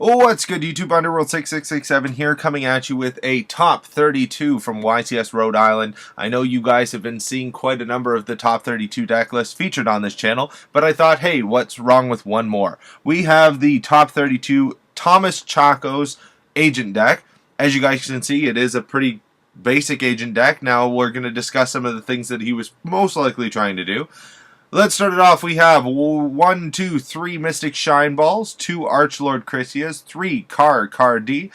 Oh, what's good, YouTube? Underworld 6667 here, coming at you with a top 32 from YCS Rhode Island. I know you guys have been seeing quite a number of the top 32 deck lists featured on this channel, but I thought, hey, what's wrong with one more? We have the top 32 Thomas Chacko's Agent deck. As you guys can see, it is a pretty basic Agent deck. Now we're going to discuss some of the things that he was most likely trying to do. Let's start it off. We have 1, 2, 3 Mystic Shine Balls, 2 Archlord Chrysias, 3 Car D.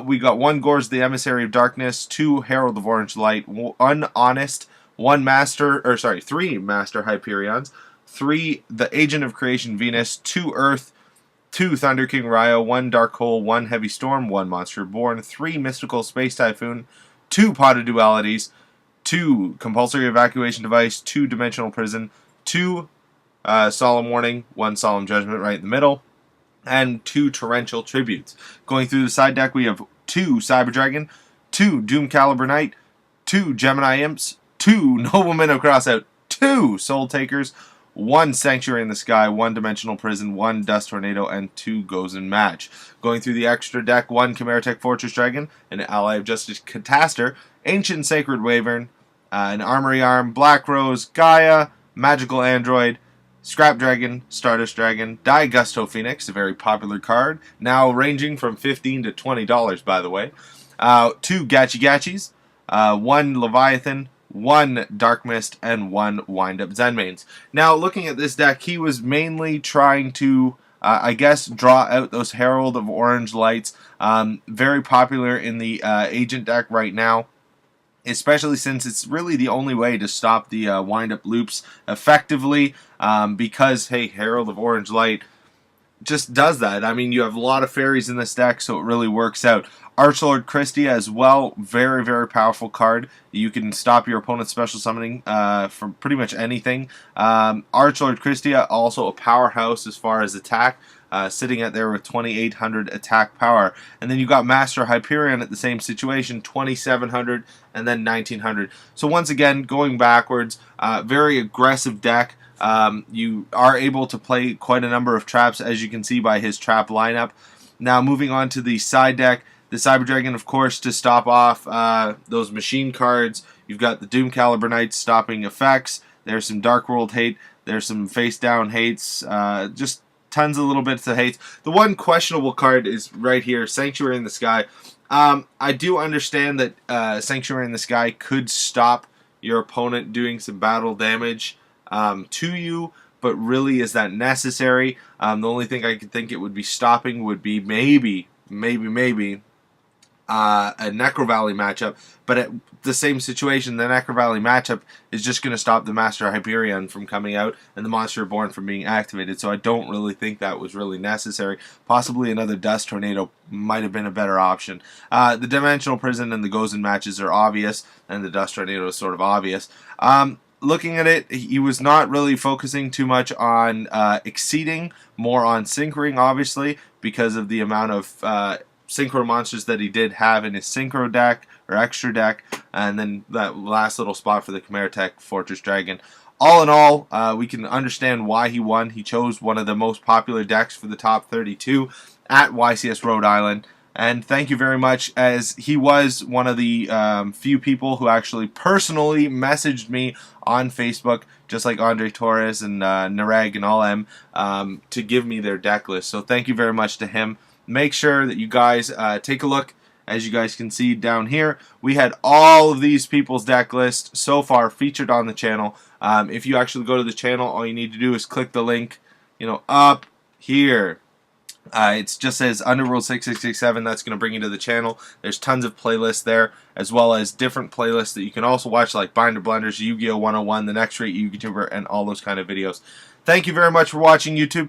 We got 1 Gorz the Emissary of Darkness, 2 Herald of Orange Light, 1 Honest, 3 Master Hyperions, 3 The Agent of Creation Venus, 2 Earth, 2 Thunder King Ryo, 1 Dark Hole, 1 Heavy Storm, 1 Monster Born, 3 Mystical Space Typhoon, 2 Potted Dualities, 2 Compulsory Evacuation Device, 2 Dimensional Prison, 2 Solemn Warning, 1 Solemn Judgment right in the middle, and 2 Torrential Tributes. Going through the side deck, we have 2 Cyber Dragon, 2 Doom Caliber Knight, 2 Gemini Imps, 2 Noblemen of Crossout, 2 Soul Takers, 1 Sanctuary in the Sky, 1 Dimensional Prison, 1 Dust Tornado, and 2 Gozen Match. Going through the extra deck, 1 Chimeratech Fortress Dragon, an Ally of Justice Catastor, Ancient Sacred Wyvern, an Armory Arm, Black Rose, Gaia, Magical Android, Scrap Dragon, Stardust Dragon, Gusto Phoenix, a very popular card, now ranging from $15 to $20, by the way. 2 Gachi Gachis, 1 Leviathan, 1 Dark Mist, and 1 Wind-Up Zenmains. Now, looking at this deck, he was mainly trying to, I guess, draw out those Herald of Orange Lights. Very popular in the Agent deck right now, especially since it's really the only way to stop the wind-up loops effectively, because, hey, Herald of Orange Light just does that. I mean, you have a lot of fairies in this deck, so it really works out. Archlord Christia as well, very, very powerful card. You can stop your opponent's special summoning from pretty much anything. Archlord Christia, also a powerhouse as far as attack. Sitting at there with 2,800 attack power. And then you got Master Hyperion at the same situation, 2,700 and then 1,900. So once again, going backwards, very aggressive deck. You are able to play quite a number of traps, as you can see by his trap lineup. Now moving on to the side deck, the Cyber Dragon, of course, to stop off those machine cards. You've got the Doom Caliber Knight stopping effects. There's some Dark World hate. There's some face down hates. Just tons of little bits of hate. The one questionable card is right here, Sanctuary in the Sky. I do understand that Sanctuary in the Sky could stop your opponent doing some battle damage to you, but really, is that necessary? The only thing I could think it would be stopping would be maybe a Necro Valley matchup, but at the same situation, the Necro Valley matchup is just going to stop the Master Hyperion from coming out and the Monster Born from being activated, so I don't really think that was really necessary. Possibly another Dust Tornado might have been a better option. The Dimensional Prison and the Gozen matches are obvious, and the Dust Tornado is sort of obvious. Looking at it, he was not really focusing too much on exceeding, more on syncering, obviously, because of the amount of synchro monsters that he did have in his synchro deck or extra deck, and then that last little spot for the Chimeratech Fortress Dragon. All in all, we can understand why he won. He chose one of the most popular decks for the top 32 at YCS Rhode Island. And thank you very much, as he was one of the few people who actually personally messaged me on Facebook, just like Andre Torres and Nareg and all them, to give me their deck list. So thank you very much to him. Make sure that you guys take a look. As you guys can see down here, we had all of these people's deck list so far featured on the channel. If you actually go to the channel, all you need to do is click the link, up here. It just says Underworld 6667. That's going to bring you to the channel. There's tons of playlists there, as well as different playlists that you can also watch, like Binder Blenders, Yu-Gi-Oh! 101, The Next Rate YouTuber, and all those kind of videos. Thank you very much for watching, YouTube.